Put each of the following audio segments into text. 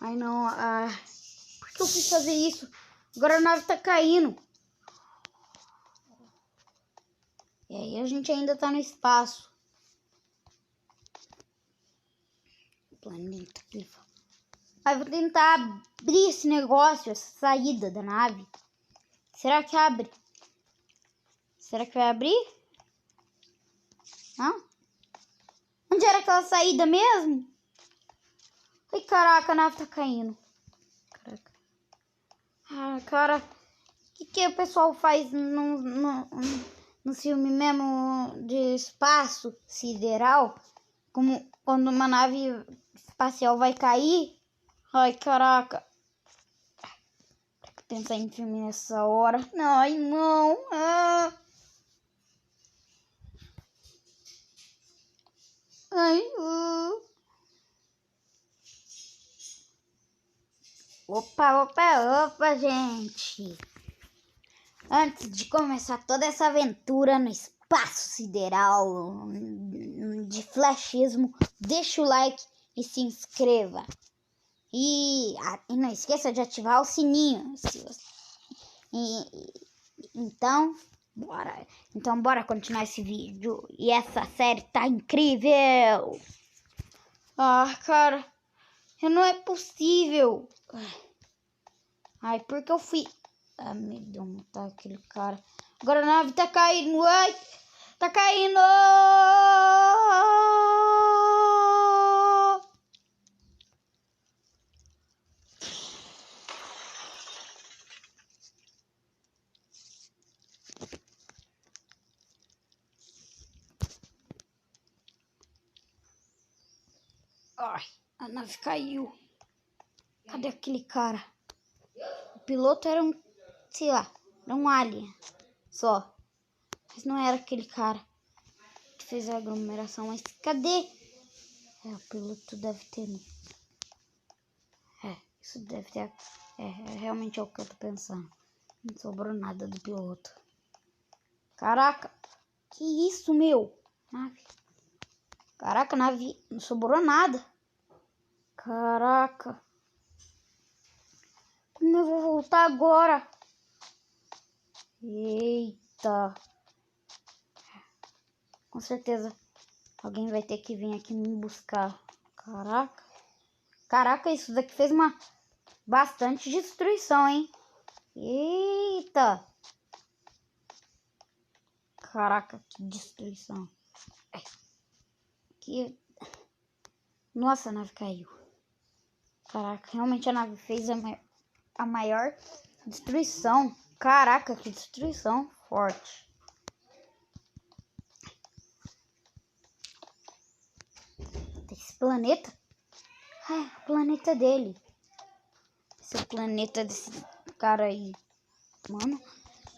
Ai, não. Por que eu fui fazer isso? Agora a nave tá caindo. E aí a gente ainda tá no espaço. Planeta aqui. Aí vou tentar abrir esse negócio, essa saída da nave. Será que abre? Será que vai abrir? Não? Onde era aquela saída mesmo? Ai, caraca, a nave tá caindo. Caraca. Cara, o que o pessoal faz no filme mesmo de espaço sideral? Como quando uma nave espacial vai cair? Ai, caraca. Pensar em filme nessa hora. Ai, não. Ai, Opa, gente. Antes de começar toda essa aventura no espaço sideral de flashismo, deixa o like e se inscreva. E não esqueça de ativar o sininho. Então, bora continuar esse vídeo. E essa série tá incrível. Cara, não é possível. Ai, porque eu fui... meu Deus, matar aquele cara. Agora a nave tá caindo. Ai, tá caindo. Ai, a nave caiu. Cadê aquele cara? O piloto era um, sei lá, era um alien só. Mas não era aquele cara que fez a aglomeração. Mas cadê? O piloto deve ter. Isso deve ter. Realmente é o que eu tô pensando. Não sobrou nada do piloto. Caraca, que isso, meu? Nave. Caraca, nave, não sobrou nada. Caraca. Como eu vou voltar agora? Eita. Com certeza alguém vai ter que vir aqui me buscar. Caraca. Caraca, isso daqui fez bastante destruição, hein? Eita. Caraca, que destruição. Nossa, a nave caiu. Caraca, realmente a nave fez a maior destruição. Caraca, que destruição forte. Esse planeta? O planeta dele. Esse é o planeta desse cara aí. Mano,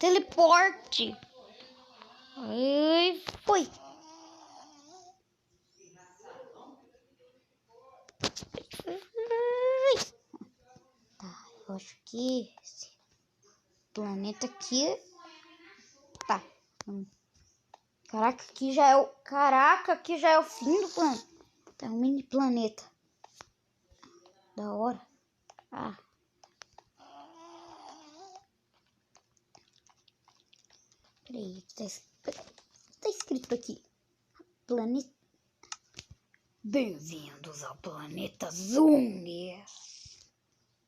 teleporte. Ai, foi. Tá, eu acho que esse planeta aqui tá. Caraca, aqui já é o fim do planeta. É um mini planeta. Da hora. Peraí, tá escrito aqui. Planeta. Bem-vindos ao planeta Zung.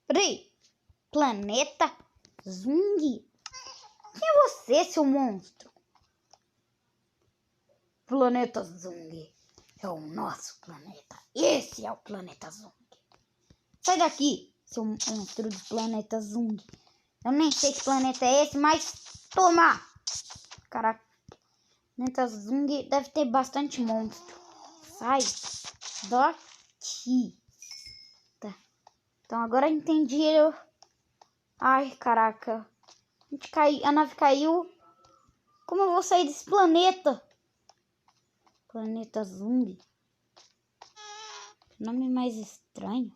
Peraí. Planeta Zung? Quem é você, seu monstro? Planeta Zung é o nosso planeta. Esse é o planeta Zung. Sai daqui, seu monstro do planeta Zung. Eu nem sei que planeta é esse, mas toma! Caraca, planeta Zung deve ter bastante monstro. Sai daqui. Tá. Então agora entendi. Ai, caraca. A nave caiu. Como eu vou sair desse planeta? Planeta Zung. Nome mais estranho.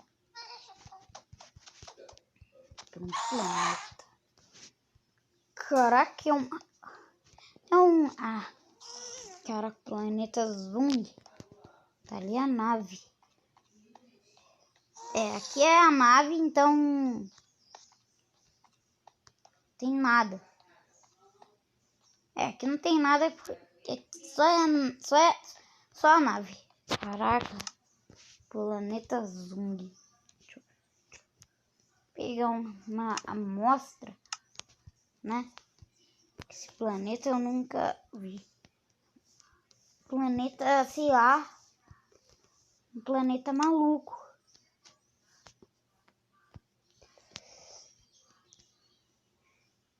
Planeta. Caraca, cara, planeta Zung. Tá ali a nave. Aqui é a nave, então... Tem nada. Aqui não tem nada, só a nave. Caraca. Planeta Zung. Deixa eu pegar uma amostra, né? Esse planeta eu nunca vi. Planeta, sei lá. Um planeta maluco.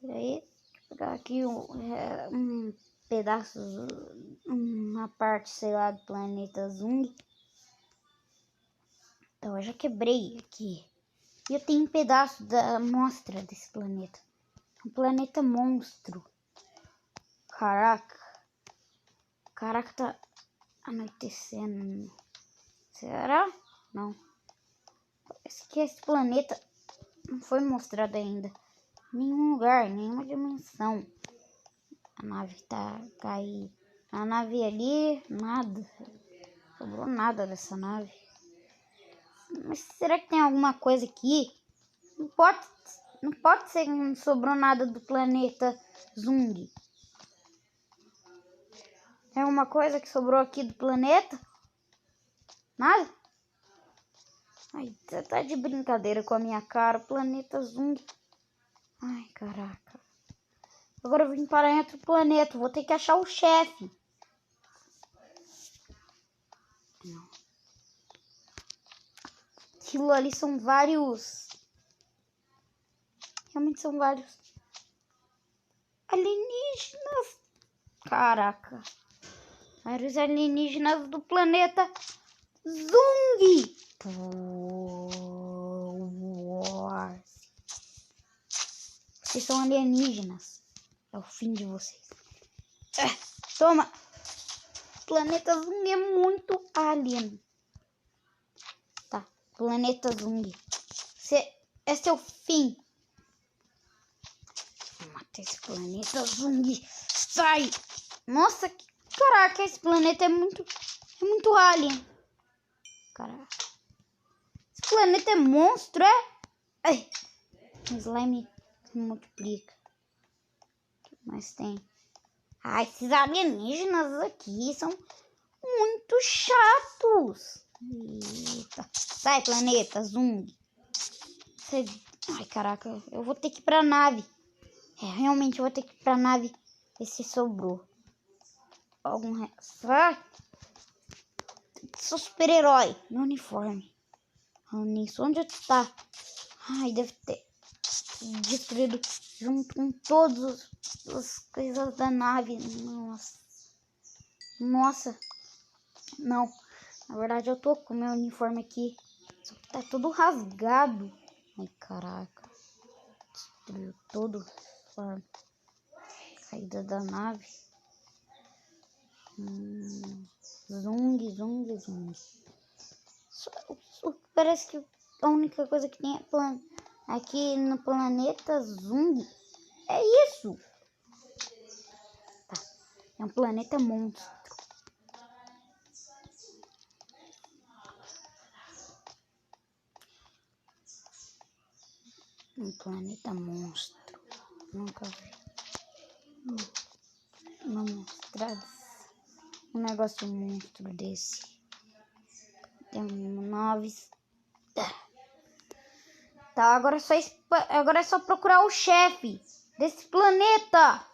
Peraí, deixa eu pegar aqui um pedaço, uma parte, sei lá, do planeta Zung. Então, eu já quebrei aqui. E eu tenho um pedaço da amostra desse planeta. Um planeta monstro. Caraca. Caraca, tá anoitecendo. Será? Não. Esse planeta não foi mostrado ainda. Em nenhum lugar, em nenhuma dimensão. A nave tá caindo. A nave ali, nada. Não sobrou nada dessa nave. Mas será que tem alguma coisa aqui? Não pode ser que não sobrou nada do planeta Zung. É uma coisa que sobrou aqui do planeta? Nada? Ai, você tá de brincadeira com a minha cara. Planeta Zung. Ai, caraca. Agora eu vim parar em outro planeta. Vou ter que achar o chefe. Não. Aquilo ali são vários... Realmente são vários alienígenas. Caraca. Vários alienígenas do planeta Zung. Vocês são alienígenas. É o fim de vocês. Toma. Planeta Zung é muito alien. Tá. Planeta Zung. Esse é o fim. Vou matar esse planeta Zung. Sai. Nossa, caraca, esse planeta é muito alien. Caraca. Esse planeta é monstro, é? Ai. O slime se multiplica. O que mais tem? Ah, esses alienígenas aqui são muito chatos. Eita. Sai, planeta Zung. Ai, caraca. Eu vou ter que ir pra nave. Realmente eu vou ter que ir pra nave. Ver se sobrou algum resto. Sou super-herói. Meu uniforme. Nisso. Onde tá? Ai, deve ter destruído junto com todas as coisas da nave. Nossa. Não. Na verdade, eu tô com meu uniforme aqui. Só que tá todo rasgado. Ai, caraca. Destruiu todo a caída da nave. Zung. Parece que a única coisa que tem aqui no planeta Zung é isso. Tá. É um planeta monstro. Um planeta monstro. Nunca vi. Não mostrado um negócio monstro desse. Tem naves. Tá, agora é só procurar o chefe desse planeta.